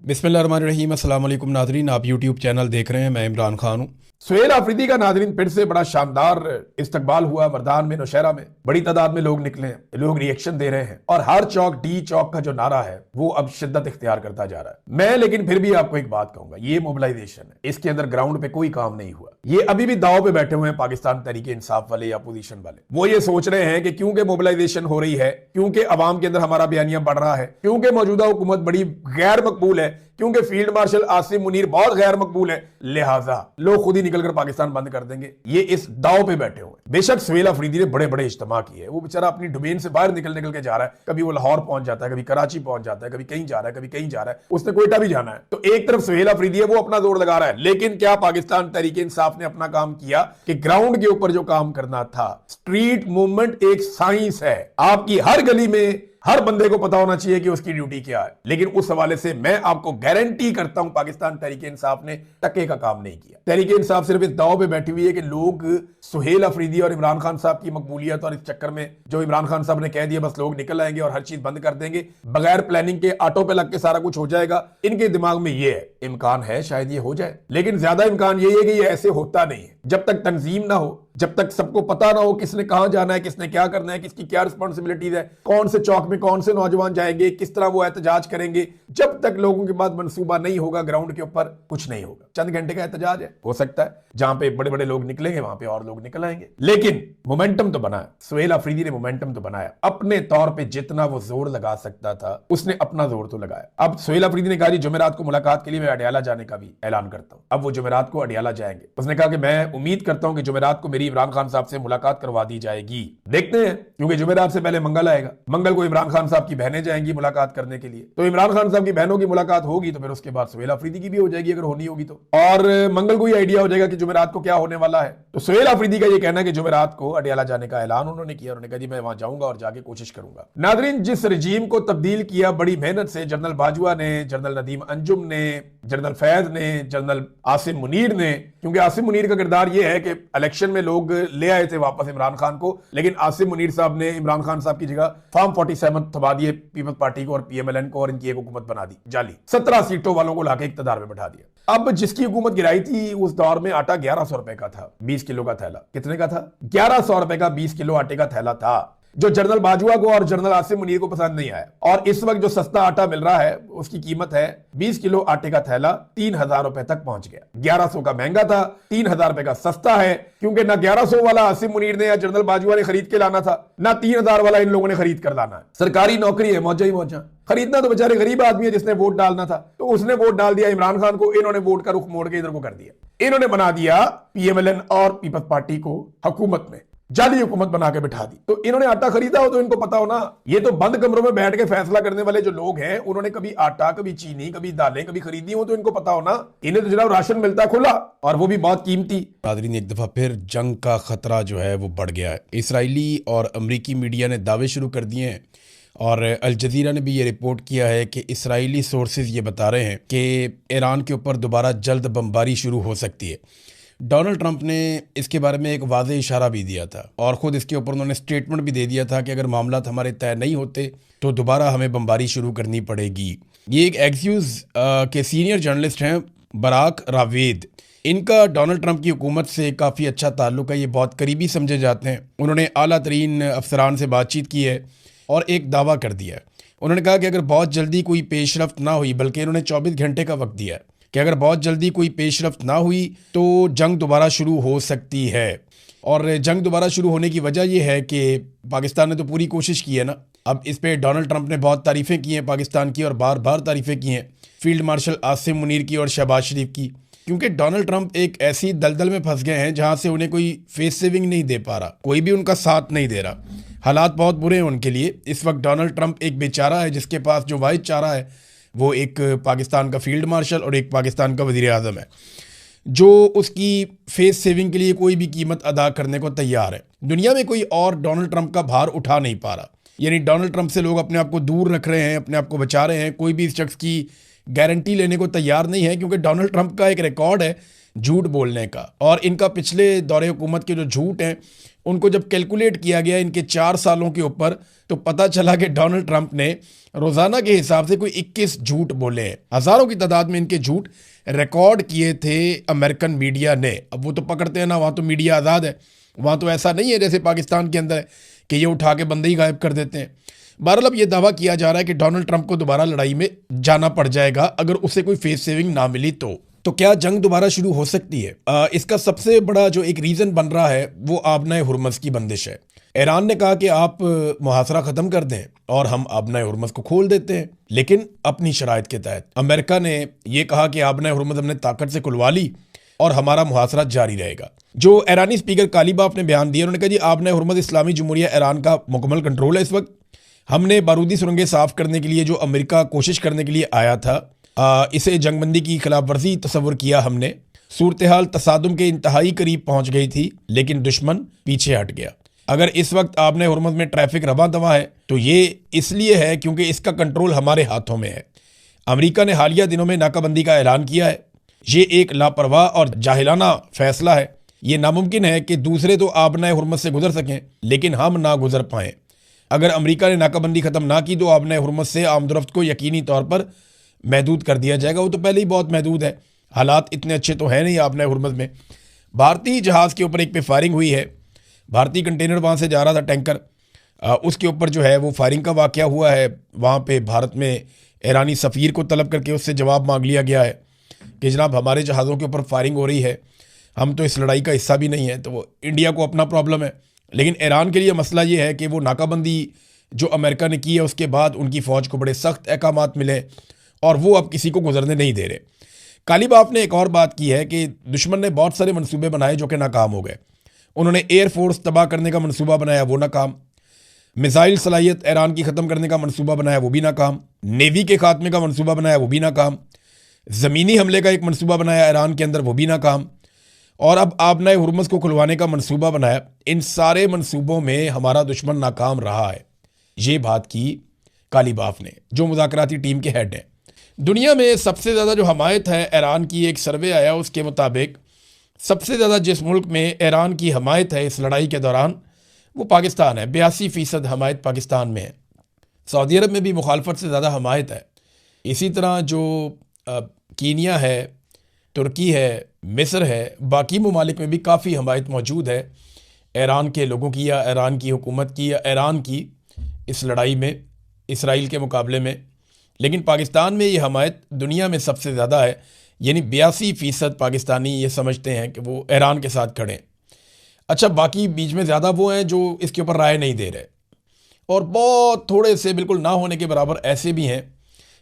बिस्मिल्लाहिर्रहमानिर्रहीम। अस्सलाम वालेकुम नाज़रीन, आप यूट्यूब चैनल देख रहे हैं। मैं इमरान खान हूँ। सुहेल अफरीदी का नाजरीन फिर से बड़ा शानदार इस्तकबाल हुआ। मर्दान में नौशहरा में बड़ी तादाद में लोग निकले हैं, लोग रिएक्शन दे रहे हैं और हर चौक डी चौक का जो नारा है वो अब शिद्दत इख्तियार करता जा रहा है। मैं लेकिन फिर भी आपको एक बात कहूंगा, ये मोबिलाइजेशन है, इसके अंदर ग्राउंड पे कोई काम नहीं हुआ। ये अभी भी दाव पे बैठे हुए हैं पाकिस्तान तहरीके इंसाफ वाले या अपोजिशन वाले। वो ये सोच रहे हैं कि क्योंकि मोबिलाइजेशन हो रही है, क्योंकि अवाम के अंदर हमारा बयानिया बढ़ रहा है, क्योंकि मौजूदा हुकूमत बड़ी गैर मकबूल है, क्योंकि फील्ड मार्शल आसिम मुनीर बहुत गैर मकबूल है, लिहाजा लोग खुद ही निकलकर पाकिस्तान बंद कर देंगे। ये इस दाव पे बैठे हुए। बेशक सुहेल अफरीदी ने बड़े बड़े इज्तिमा किए, वो बेचारा अपनी डोमेन से बाहर निकल निकल के जा रहा है। कभी वो लाहौर पहुंच जाता है, कभी कराची पहुंच जाता है, कभी कहीं जा रहा है, कभी कहीं जा रहा है। उसने कोयटा भी जाना है। तो एक तरफ सुहेल अफरीदी है, वो अपना जोर लगा रहा है, लेकिन क्या पाकिस्तान तहरीके इंसाफ ने अपना काम किया कि ग्राउंड के ऊपर जो काम करना था। स्ट्रीट मूवमेंट एक साइंस है, आपकी हर गली में हर बंदे को पता होना चाहिए कि उसकी ड्यूटी क्या है। लेकिन उस हवाले से मैं आपको गारंटी करता हूं पाकिस्तान तहरीके इंसाफ ने टके का काम नहीं किया। तहरीके इंसाफ सिर्फ इस दाव पे बैठी हुई है कि लोग सुहेल अफरीदी और इमरान खान साहब की मकबूलियत और इस चक्कर में जो इमरान खान साहब ने कह दिया बस लोग निकल आएंगे और हर चीज बंद कर देंगे, बगैर प्लानिंग के ऑटो पे लग के सारा कुछ हो जाएगा। इनके दिमाग में ये है, इम्कान है शायद ये हो जाए, लेकिन ज्यादा इम्कान यही है कि ये ऐसे होता नहीं है। जब तक तंजीम ना हो, जब तक सबको पता ना हो किसने कहां जाना है, किसने क्या करना है, किसकी क्या रिस्पॉन्सिबिलिटीज है, कौन से चौक में कौन से नौजवान जाएंगे, किस तरह वो एहतजाज करेंगे, जब तक लोगों के पास मंसूबा नहीं होगा ग्राउंड के ऊपर कुछ नहीं होगा। चंद घंटे का एहतजाज है, हो सकता है जहां पे बड़े बड़े लोग निकलेंगे वहां पे और लोग निकल आएंगे, लेकिन मोमेंटम तो बना है। सुहेल अफरीदी ने मोमेंटम तो बनाया अपने तौर पे, जितना वो जोर लगा सकता था उसने अपना जोर तो लगाया। अब सुहेल अफरीदी ने कहा जुमेरात को मुलाकात के लिए मैं अडियाला जाने का भी ऐलान करता हूं। अब वो जुमेरात को अडियाला जाएंगे। उसने कहा कि मैं उम्मीद करता हूं कि जुमेरात को मेरी इमरान खान साहब से मुलाकात करवा दी जाएगी। देखते हैं, क्योंकि जुमेरात से पहले मंगल आएगा, मंगल को इमरान खान साहब की बहनें जाएंगी मुलाकात करने के लिए। तो इमरान खान साहब की बहनों की मुलाकात होगी तो फिर उसके बाद सुहेल अफरीदी की भी हो जाएगी अगर होनी होगी तो, और मंगल को ही आइडिया हो जाएगा कि जुमेरात को क्या होने वाला है। तो सुहेल अफरीदी का ये कहना है कि जुमेरात को अडियाला जाने का ऐलान उन्होंने किया। उन्होंने कहा जी मैं वहां जाऊंगा और जाके कोशिश करूंगा। नादरीन, जिस रजीम को तब्दील किया बड़ी मेहनत से जनरल बाजवा ने, जनरल नदीम अंजुम ने, जनरल फैज ने, जनरल आसिम मुनीर ने, क्योंकि आसिम मुनीर का किरदार यह है कि इलेक्शन में लोग ले आए थे वापस इमरान खान को, लेकिन आसिम मुनीर साहब ने इमरान खान साहब की जगह फॉर्म 47 थमा दिए पीपल्स पार्टी को और पीएमएलएन को, और इनकी एक हुकूमत बना दी जाली। 17 सीटों वालों को लाके इक्तदार में बैठा दिया। अब जिसकी हुकूमत गिराई थी उस दौर में आटा 1100 रुपए का था, 20 किलो का थैला। कितने का था? 1100 रुपए का 20 किलो आटे का थैला था, जो जनरल बाजवा को और जनरल आसिम मुनीर को पसंद नहीं आया। और इस वक्त जो सस्ता आटा मिल रहा है उसकी कीमत है 20 किलो आटे का थैला 3000 रुपए तक पहुंच गया। 1100 का महंगा था, 3000 रुपए का सस्ता है, क्योंकि ना 1100 वाला आसिम मुनीर ने या जनरल बाजवा ने खरीद के लाना था, ना 3000 वाला इन लोगों ने खरीद कर लाना है। सरकारी नौकरी है, मौजा ही मौजा। खरीदना तो बेचारे गरीब आदमी है जिसने वोट डालना था, तो उसने वोट डाल दिया इमरान खान को। इन्होंने वोट का रुख मोड़ के इधर को कर दिया। इन्होंने बना दिया पीएमएलएन और पीपल्स पार्टी को हुकूमत में, जाली हुकूमत बना के बिठा दी। तो इन्होंने आटा खरीदा हो तो इनको पता हो ना। ये तो बंद कमरों में बैठ के फैसला करने वाले जो लोग हैं, उन्होंने कभी आटा, कभी चीनी, कभी दालें कभी खरीदी हो तो इनको पता हो ना। इन्हें तो जनाब राशन मिलता है खुला, और वो भी बहुत कीमती। नाज़रीन, एक दफ़ा फिर जंग का ख़तरा जो है वो बढ़ गया है। इसराइली और अमरीकी मीडिया ने दावे शुरू कर दिए हैं, और अल जज़ीरा ने भी ये रिपोर्ट किया है कि इसराइली सोर्सेज ये बता रहे हैं कि ईरान के ऊपर दोबारा जल्द बमबारी शुरू हो सकती है। डोनाल्ड ट्रंप ने इसके बारे में एक वाज़ेह इशारा भी दिया था, और ख़ुद इसके ऊपर उन्होंने स्टेटमेंट भी दे दिया था कि अगर मामला हमारे तय नहीं होते तो दोबारा हमें बमबारी शुरू करनी पड़ेगी। ये एक एक्स के सीनियर जर्नलिस्ट हैं, बराक रावेद। इनका डोनाल्ड ट्रंप की हुकूमत से काफ़ी अच्छा ताल्लुक़ है, ये बहुत करीबी समझे जाते हैं। उन्होंने आला तरीन अफसरान से बातचीत की है और एक दावा कर दिया है। उन्होंने कहा कि अगर बहुत जल्दी कोई पेशरफ्त ना हुई, बल्कि इन्होंने 24 घंटे का वक्त दिया है कि अगर बहुत जल्दी कोई पेशरफ्त ना हुई तो जंग दोबारा शुरू हो सकती है। और जंग दोबारा शुरू होने की वजह यह है कि पाकिस्तान ने तो पूरी कोशिश की है ना। अब इस पे डोनाल्ड ट्रंप ने बहुत तारीफ़ें की हैं पाकिस्तान की, और बार बार तारीफ़ें की हैं फील्ड मार्शल आसिम मुनीर की और शहबाज शरीफ की, क्योंकि डोनाल्ड ट्रंप एक ऐसी दलदल में फंस गए हैं जहाँ से उन्हें कोई फेस सेविंग नहीं दे पा रहा, कोई भी उनका साथ नहीं दे रहा। हालात बहुत बुरे हैं उनके लिए। इस वक्त डोनाल्ड ट्रंप एक बेचारा है जिसके पास जो वाहिद चारा है वो एक पाकिस्तान का फील्ड मार्शल और एक पाकिस्तान का वज़ीर आज़म है, जो उसकी फेस सेविंग के लिए कोई भी कीमत अदा करने को तैयार है। दुनिया में कोई और डोनाल्ड ट्रंप का भार उठा नहीं पा रहा। यानी डोनाल्ड ट्रंप से लोग अपने आप को दूर रख रहे हैं, अपने आप को बचा रहे हैं। कोई भी इस शख्स की गारंटी लेने को तैयार नहीं है, क्योंकि डोनाल्ड ट्रंप का एक रिकॉर्ड है झूठ बोलने का, और इनका पिछले दौरे हुकूमत के जो झूठ हैं उनको जब कैलकुलेट किया गया इनके 4 सालों के ऊपर, तो पता चला कि डोनाल्ड ट्रंप ने रोजाना के हिसाब से कोई 21 झूठ बोले हैं। हजारों की तादाद में इनके झूठ रिकॉर्ड किए थे अमेरिकन मीडिया ने। अब वो तो पकड़ते हैं ना, वहाँ तो मीडिया आज़ाद है, वहाँ तो ऐसा नहीं है जैसे पाकिस्तान के अंदर है कि ये उठा के बंदे ही गायब कर देते हैं। बहरहाल अब ये दावा किया जा रहा है कि डोनाल्ड ट्रंप को दोबारा लड़ाई में जाना पड़ जाएगा अगर उसे कोई फेस सेविंग ना मिली तो क्या जंग दोबारा शुरू हो सकती है? इसका सबसे बड़ा जो एक रीज़न बन रहा है वो आबनाए हुर्मुज़ की बंदिश है। ईरान ने कहा कि आप मुहासरा ख़त्म कर दें और हम आबनाए हुर्मुज़ को खोल देते हैं, लेकिन अपनी शराइत के तहत। अमेरिका ने यह कहा कि आबनाए हुर्मुज़ हमने ताकत से खुलवा ली और हमारा मुहासरा जारी रहेगा। जो ईरानी स्पीकर कालीबाफ ने बयान दिया, उन्होंने कहा जी आबनाए हुर्मुज़ इस्लामी जमहूरिया ईरान का मुकम्मल कंट्रोल है इस वक्त। हमने बारूदी सुरंगें साफ करने के लिए जो अमेरिका कोशिश करने के लिए आया था, इसे जंगबंदी की खिलाफ वर्जी तस्वर किया हमने। सूरत हाल तसादुम के इंतहाई करीब पहुंच गई थी, लेकिन दुश्मन पीछे हट गया। अगर इस वक्त आबने हुर्मुज़ में ट्रैफिक रवा दवा है तो ये इसलिए है क्योंकि इसका कंट्रोल हमारे हाथों में है। अमेरिका ने हालिया दिनों में नाकाबंदी का ऐलान किया है। ये एक लापरवाह और जाहिलाना फैसला है। ये नामुमकिन है कि दूसरे तो आबनाए हुर्मुज़ से गुजर सकें, लेकिन हम ना गुजर पाएँ। अगर अमेरिका ने नाकाबंदी ख़त्म ना की तो आबनाए हुर्मुज़ से आमदोरफ्त को यकीनी तौर पर महदूद कर दिया जाएगा। वो तो पहले ही बहुत महदूद है, हालात इतने अच्छे तो हैं नहीं आबनाए हुर्मुज़ में। भारतीय जहाज़ के ऊपर एक पे फायरिंग हुई है, भारतीय कंटेनर वहाँ से जा रहा था टैंकर, उसके ऊपर जो है वो फायरिंग का वाक़या हुआ है। वहाँ पे भारत में ईरानी सफ़ीर को तलब करके उससे जवाब मांग लिया गया है कि जनाब हमारे जहाज़ों के ऊपर फायरिंग हो रही है, हम तो इस लड़ाई का हिस्सा भी नहीं है। तो वो इंडिया को अपना प्रॉब्लम है, लेकिन ईरान के लिए मसला ये है कि वो नाकाबंदी जो अमेरिका ने की है उसके बाद उनकी फ़ौज को बड़े सख्त अहकामात मिले और वो अब किसी को गुजरने नहीं दे रहे। कालीबाफ ने एक और बात की है कि दुश्मन ने बहुत सारे मंसूबे बनाए जो कि नाकाम हो गए। उन्होंने एयरफोर्स तबाह करने का मंसूबा बनाया, वो नाकाम। मिसाइल सलाहियत ईरान की ख़त्म करने का मंसूबा बनाया, वो भी नाकाम। नेवी के खात्मे का मंसूबा बनाया, वो भी नाकाम। ज़मीनी हमले का एक मंसूबा बनाया ईरान के अंदर, वो भी नाकाम। और अब आबनाए हुर्मुज़ को खुलवाने का मंसूबा बनाया। इन सारे मंसूबों में हमारा दुश्मन नाकाम रहा है। ये बात की कालीबाफ ने, जो मुज़ाकराती टीम के हेड हैं। दुनिया में सबसे ज़्यादा जो हमायत है ईरान की, एक सर्वे आया उसके मुताबिक सबसे ज़्यादा जिस मुल्क में ईरान की हमायत है इस लड़ाई के दौरान वो पाकिस्तान है। 82% हमायत पाकिस्तान में है। सऊदी अरब में भी मुखालफत से ज़्यादा हमायत है। इसी तरह जो कीनिया है, तुर्की है, मिस्र है, बाकी ममालिक में भी काफ़ी हमायत मौजूद है ईरान के लोगों की या ईरान की हुकूमत की या ईरान की इस लड़ाई में इसराइल के मुकाबले में। लेकिन पाकिस्तान में ये हमायत दुनिया में सबसे ज़्यादा है, यानी 82% पाकिस्तानी ये समझते हैं कि वो ईरान के साथ खड़े हैं। अच्छा, बाकी बीच में ज़्यादा वो हैं जो इसके ऊपर राय नहीं दे रहे, और बहुत थोड़े से बिल्कुल ना होने के बराबर ऐसे भी हैं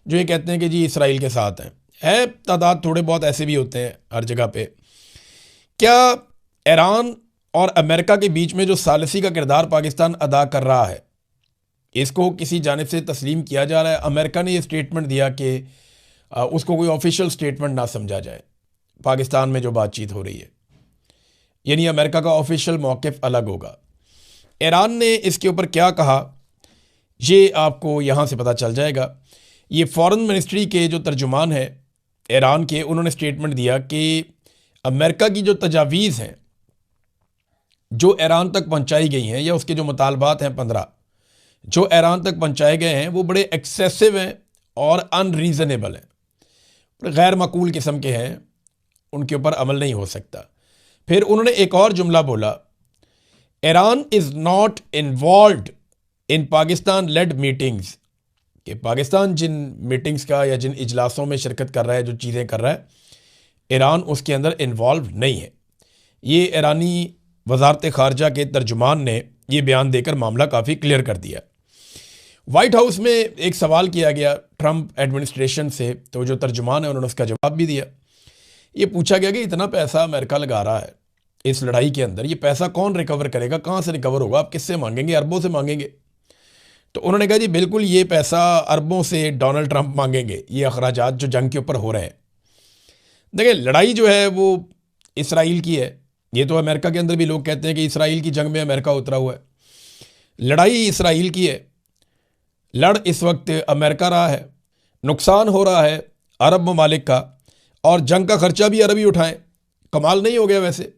जो ये कहते हैं कि जी इसराइल के साथ हैं। है तादाद थोड़े बहुत ऐसे भी होते हैं हर जगह पे। क्या ईरान और अमेरिका के बीच में जो सालिसी का किरदार पाकिस्तान अदा कर रहा है इसको किसी जानिब से तस्लीम किया जा रहा है? अमेरिका ने ये स्टेटमेंट दिया कि उसको कोई ऑफिशियल स्टेटमेंट ना समझा जाए पाकिस्तान में जो बातचीत हो रही है, यानी अमेरिका का ऑफिशियल मौक़िफ़ अलग होगा। ईरान ने इसके ऊपर क्या कहा ये आपको यहाँ से पता चल जाएगा। ये फॉरेन मिनिस्ट्री के जो तर्जुमान हैं ईरान के, उन्होंने स्टेटमेंट दिया कि अमेरिका की जो तजावीज़ हैं जो ईरान तक पहुँचाई गई हैं या उसके जो मुतालबात हैं 15 जो ईरान तक पहुँचाए गए हैं वो बड़े एक्सेसिव हैं और अनरीज़नेबल हैं, गैर माकूल किस्म के हैं, उनके ऊपर अमल नहीं हो सकता। फिर उन्होंने एक और जुमला बोला, Iran is not involved in Pakistan led meetings, कि पाकिस्तान जिन मीटिंग्स का या जिन इजलासों में शिरकत कर रहा है, जो चीज़ें कर रहा है, ईरान उसके अंदर इन्वॉल्व नहीं है। ये ईरानी वजारत ख़ारजा के तर्जुमान ने ये बयान देकर मामला काफ़ी क्लियर कर दिया। वाइट हाउस में एक सवाल किया गया ट्रंप एडमिनिस्ट्रेशन से, तो जो तर्जुमान है उन्होंने उसका जवाब भी दिया। ये पूछा गया कि इतना पैसा अमेरिका लगा रहा है इस लड़ाई के अंदर, ये पैसा कौन रिकवर करेगा, कहाँ से रिकवर होगा, आप किससे मांगेंगे? अरबों से मांगेंगे। तो उन्होंने कहा जी बिल्कुल ये पैसा अरबों से डोनाल्ड ट्रंप मांगेंगे, ये अखराजात जो जंग के ऊपर हो रहे हैं। देखिए, लड़ाई जो है वो इसराइल की है। ये तो अमेरिका के अंदर भी लोग कहते हैं कि इसराइल की जंग में अमेरिका उतरा हुआ है। लड़ाई इसराइल की है, लड़ इस वक्त अमेरिका रहा है, नुकसान हो रहा है अरब ममालिक का, और जंग का खर्चा भी अरब ही उठाएं। कमाल नहीं हो गया? वैसे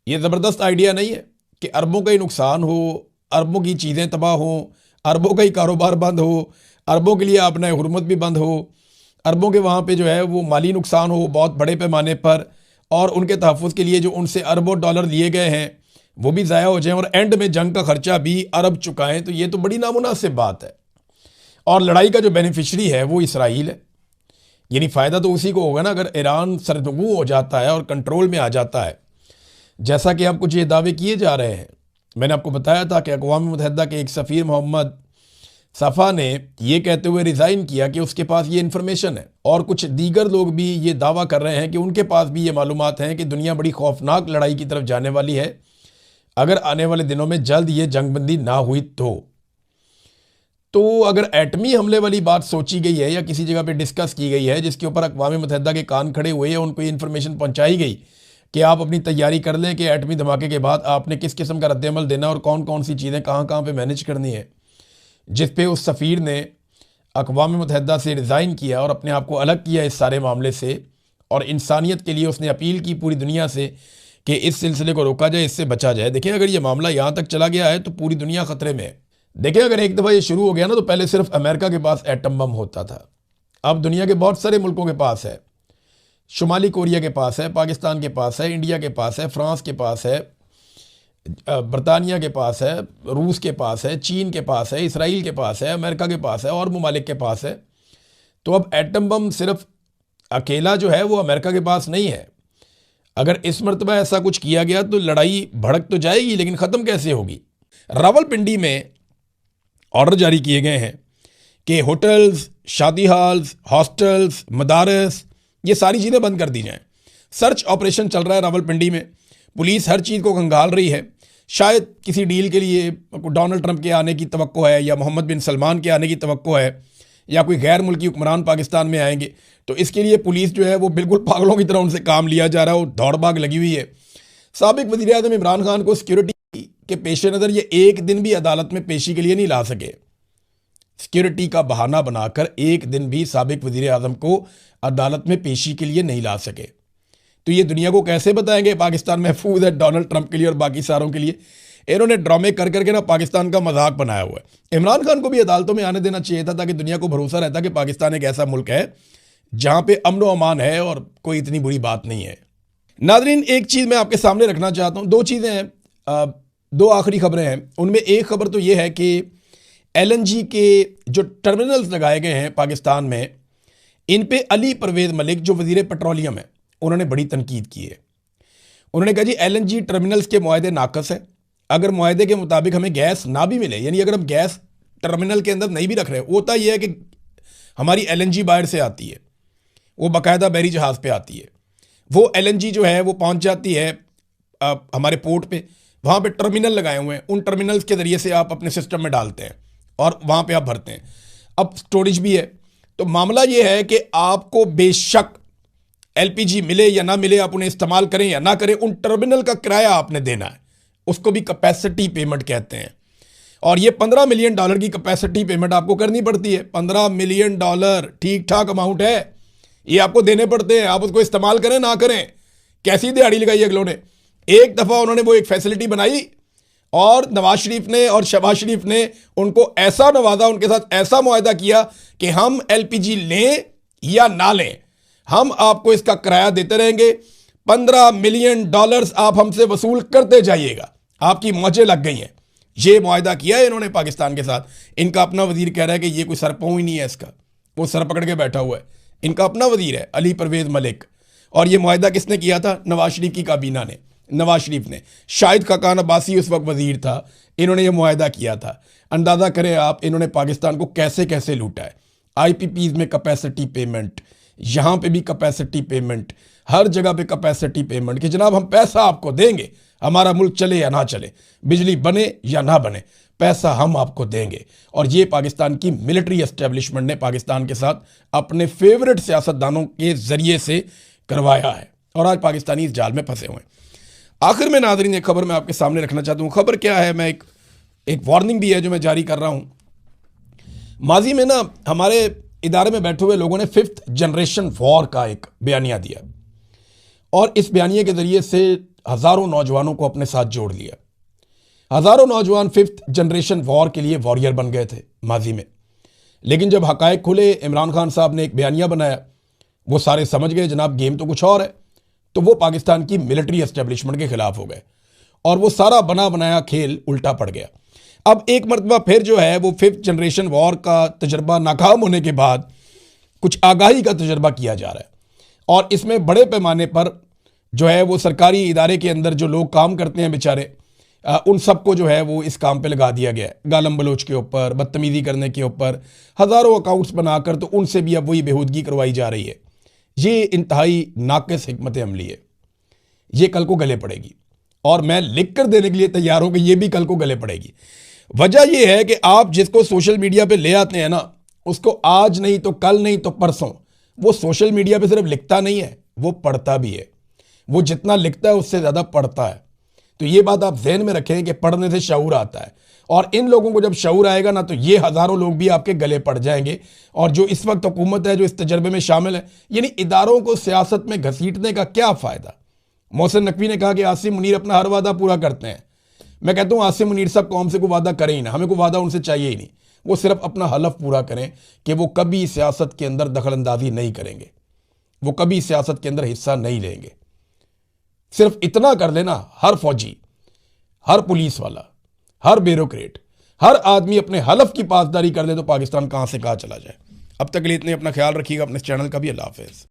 ये ज़बरदस्त आइडिया नहीं है कि अरबों का ही नुकसान हो, अरबों की चीज़ें तबाह हो, अरबों का ही कारोबार बंद हो, अरबों के लिए अपना हुर्मत भी बंद हो, अरबों के वहाँ पे जो है वो माली नुकसान हो बहुत बड़े पैमाने पर, और उनके तहफ़्फ़ुज़ के लिए जो उनसे अरबों डॉलर लिए गए हैं वो भी ज़ाया हो जाएं, और एंड में जंग का खर्चा भी अरब चुकाएं। तो ये तो बड़ी नामुनासिब बात है। और लड़ाई का जो बेनिफिशरी है वो इसराइल है, यानी फ़ायदा तो उसी को होगा ना अगर ईरान सरनगू हो जाता है और कंट्रोल में आ जाता है, जैसा कि अब कुछ ये दावे किए जा रहे हैं। मैंने आपको बताया था कि अक़वाम मुत्तहिदा के एक सफ़ीर मोहम्मद सफ़ा ने ये कहते हुए रिज़ाइन किया कि उसके पास ये इन्फॉर्मेशन है, और कुछ दीगर लोग भी ये दावा कर रहे हैं कि उनके पास भी ये मालूमात हैं कि दुनिया बड़ी खौफनाक लड़ाई की तरफ जाने वाली है अगर आने वाले दिनों में जल्द ये जंगबंदी ना हुई तो अगर एटमी हमले वाली बात सोची गई है या किसी जगह पे डिस्कस की गई है जिसके ऊपर अक़वाम मुत्तहिदा के कान खड़े हुए हैं, उनको ये इन्फॉर्मेशन पहुंचाई गई कि आप अपनी तैयारी कर लें कि एटमी धमाके के बाद आपने किस किस्म का रद्दअमल देना और कौन कौन सी चीज़ें कहाँ कहाँ पे मैनेज करनी है, जिस पे उस सफ़ीर ने अक़वाम मुत्तहिदा से रिज़ाइन किया और अपने आप को अलग किया इस सारे मामले से, और इंसानियत के लिए उसने अपील की पूरी दुनिया से कि इस सिलसिले को रोका जाए, इससे बचा जाए। देखें, अगर ये मामला यहाँ तक चला गया है तो पूरी दुनिया ख़तरे में है। देखें, अगर एक दफ़ा ये शुरू हो गया ना तो पहले सिर्फ अमेरिका के पास एटम बम होता था, अब दुनिया के बहुत सारे मुल्कों के पास है। शुमाली कोरिया के पास है, पाकिस्तान के पास है, इंडिया के पास है, फ्रांस के पास है, बरतानिया के पास है, रूस के पास है, चीन के पास है, इसराइल के पास है, अमेरिका के पास है, और ममालिक के पास है। तो अब एटम बम सिर्फ अकेला जो है वो अमेरिका के पास नहीं है। अगर इस मरतबा ऐसा कुछ किया गया तो लड़ाई भड़क तो जाएगी, लेकिन ख़त्म कैसे होगी? रावलपिंडी में ऑर्डर जारी किए गए हैं कि होटल्स, शादी हॉल्स, हॉस्टल्स, मदारस, ये सारी चीज़ें बंद कर दी जाएं। सर्च ऑपरेशन चल रहा है रावलपिंडी में, पुलिस हर चीज़ को खंगाल रही है। शायद किसी डील के लिए डोनाल्ड ट्रंप के आने की तवक्को है, या मोहम्मद बिन सलमान के आने की तवक्को है, या कोई गैर मुल्की हुक्मरान पाकिस्तान में आएंगे, तो इसके लिए पुलिस जो है वो बिल्कुल पागलों की तरह उनसे काम लिया जा रहा है, वो दौड़ भाग लगी हुई है। साबिक वज़ीर आज़म इमरान खान को सिक्योरिटी के पेश नज़र ये एक दिन भी अदालत में पेशी के लिए नहीं ला सके। सिक्योरिटी का बहाना बनाकर एक दिन भी साबिक वज़ीर आज़म को अदालत में पेशी के लिए नहीं ला सके। तो ये दुनिया को कैसे बताएंगे पाकिस्तान महफूज है डोनाल्ड ट्रंप के लिए और बाकी सारों के लिए? इन्होंने ड्रामे कर करके ना पाकिस्तान का मजाक बनाया हुआ है। इमरान खान को भी अदालतों में आने देना चाहिए था ताकि दुनिया को भरोसा रहता कि पाकिस्तान एक ऐसा मुल्क है जहां पे अमन व अमान है और कोई इतनी बुरी बात नहीं है। नाज़रीन, एक चीज़ मैं आपके सामने रखना चाहता हूँ, दो चीज़ें हैं, दो आखिरी खबरें हैं। उनमें एक खबर तो ये है कि LNG के जो टर्मिनल्स लगाए गए हैं पाकिस्तान में, इन पे अली परवेज़ मलिक जो वज़ीर पेट्रोलियम है उन्होंने बड़ी तनकीद की है। उन्होंने कहा जी LNG टर्मिनल्स के मुआहदे नाकस है। अगर मुआहदे के मुताबिक हमें गैस ना भी मिले, यानी अगर हम गैस टर्मिनल के अंदर नहीं भी रख रहे, होता यह है कि हमारी LNG बाहर से आती है, वो बाकायदा बहरी जहाज़ पे आती है, वो LNG जो है वो पहुंच जाती है हमारे पोर्ट पे, वहाँ पे टर्मिनल लगाए हुए हैं, उन टर्मिनल्स के ज़रिए से आप अपने सिस्टम में डालते हैं और वहाँ पे आप भरते हैं। अब स्टोरेज भी है। तो मामला ये है कि आपको बेशक LPG मिले या ना मिले, आप उन्हें इस्तेमाल करें या ना करें, उन टर्मिनल का किराया आपने देना है। उसको भी कैपेसिटी पेमेंट कहते हैं। और ये $15 मिलियन की कैपेसिटी पेमेंट आपको करनी पड़ती है। $15 मिलियन ठीक ठाक अमाउंट है, ये आपको देने पड़ते हैं। आप उसको इस्तेमाल करें ना करें, कैसी दिहाड़ी लगाई अगलों ने। एक दफ़ा उन्होंने वो एक फैसिलिटी बनाई और नवाज शरीफ ने और शहबाज शरीफ ने उनको ऐसा नवाजा, उनके साथ ऐसा मुआहदा किया कि हम LPG लें या ना लें, हम आपको इसका किराया देते रहेंगे। $15 मिलियन आप हमसे वसूल करते जाइएगा, आपकी मौजें लग गई हैं। ये मुआहदा किया है इन्होंने पाकिस्तान के साथ। इनका अपना वजीर कह रहा है कि ये कोई सरपों ही नहीं है इसका, वो सर पकड़ के बैठा हुआ है। इनका अपना वजीर है अली परवेज़ मलिक। और ये मुआहदा किसने किया था? नवाज शरीफ की काबीना ने, नवाज शरीफ ने। शाहिद खाकान अब्बासी उस वक्त वजीर था, इन्होंने ये मुआहदा किया था। अंदाज़ा करें आप, इन्होंने पाकिस्तान को कैसे कैसे लूटा है। IPPs में कैपेसिटी पेमेंट, यहाँ पे भी कैपेसिटी पेमेंट, हर जगह पे कैपेसिटी पेमेंट कि जनाब हम पैसा आपको देंगे, हमारा मुल्क चले या ना चले, बिजली बने या ना बने, पैसा हम आपको देंगे। और ये पाकिस्तान की मिलिट्री एस्टेब्लिशमेंट ने पाकिस्तान के साथ अपने फेवरेट सियासतदानों के ज़रिए से करवाया है और आज पाकिस्तानी इस जाल में फंसे हुए हैं। आखिर में नाज़रीन एक खबर मैं आपके सामने रखना चाहता हूँ। खबर क्या है, मैं एक वार्निंग भी है जो मैं जारी कर रहा हूँ। माजी में ना हमारे इदारे में बैठे हुए लोगों ने 5th जनरेशन वॉर का एक बयानिया दिया और इस बयानिए के जरिए से हजारों नौजवानों को अपने साथ जोड़ लिया। हजारों नौजवान 5th जनरेशन वॉर के लिए वॉरियर बन गए थे माजी में, लेकिन जब हकायक खुले, इमरान खान साहब ने एक बयानिया बनाया, वो सारे समझ गए जनाब गेम तो कुछ और है, तो वो पाकिस्तान की मिलिट्री एस्टेब्लिशमेंट के खिलाफ हो गए और वो सारा बना बनाया खेल उल्टा पड़ गया। अब एक मरतबा फिर जो है वो 5th जनरेशन वॉर का तजर्बा नाकाम होने के बाद कुछ आगाही का तजर्बा किया जा रहा है और इसमें बड़े पैमाने पर जो है वो सरकारी इदारे के अंदर जो लोग काम करते हैं बेचारे, उन सबको जो है वो इस काम पे लगा दिया गया है। गालम बलोच के ऊपर, बदतमीजी करने के ऊपर हज़ारों अकाउंट्स बनाकर तो उनसे भी अब वही बेहूदगी करवाई जा रही है। ये इंतहाई नाक़िस हिकमत अमली है, ये कल को गले पड़ेगी और मैं लिख कर देने के लिए तैयार हूं कि ये भी कल को गले पड़ेगी। वजह यह है कि आप जिसको सोशल मीडिया पे ले आते हैं ना, उसको आज नहीं तो कल नहीं तो परसों वो सोशल मीडिया पे सिर्फ लिखता नहीं है, वो पढ़ता भी है। वो जितना लिखता है उससे ज़्यादा पढ़ता है। तो ये बात आप ज़हन में रखें कि पढ़ने से शऊर आता है और इन लोगों को जब शऊर आएगा ना तो ये हज़ारों लोग भी आपके गले पड़ जाएंगे। और जो इस वक्त हुकूमत है जो इस तजर्बे में शामिल है, यानी इदारों को सियासत में घसीटने का क्या फ़ायदा। मोहसिन नकवी ने कहा कि आसिम मुनीर अपना हर वादा पूरा करते हैं। मैं कहता हूँ आसिम मुनीर साहब कौम से कोई वादा करें ही ना, हमें कोई वादा उनसे चाहिए ही नहीं। वो सिर्फ अपना हलफ पूरा करें कि वो कभी सियासत के अंदर दखल अंदाजी नहीं करेंगे, वो कभी सियासत के अंदर हिस्सा नहीं लेंगे। सिर्फ इतना कर लेना, हर फौजी, हर पुलिस वाला, हर ब्यूरोक्रेट, हर आदमी अपने हलफ की पासदारी कर ले तो पाकिस्तान कहाँ से कहाँ चला जाए। अब तक के लिए इतने, अपना ख्याल रखिएगा, अपने चैनल का भी। अल्लाह हाफिज़।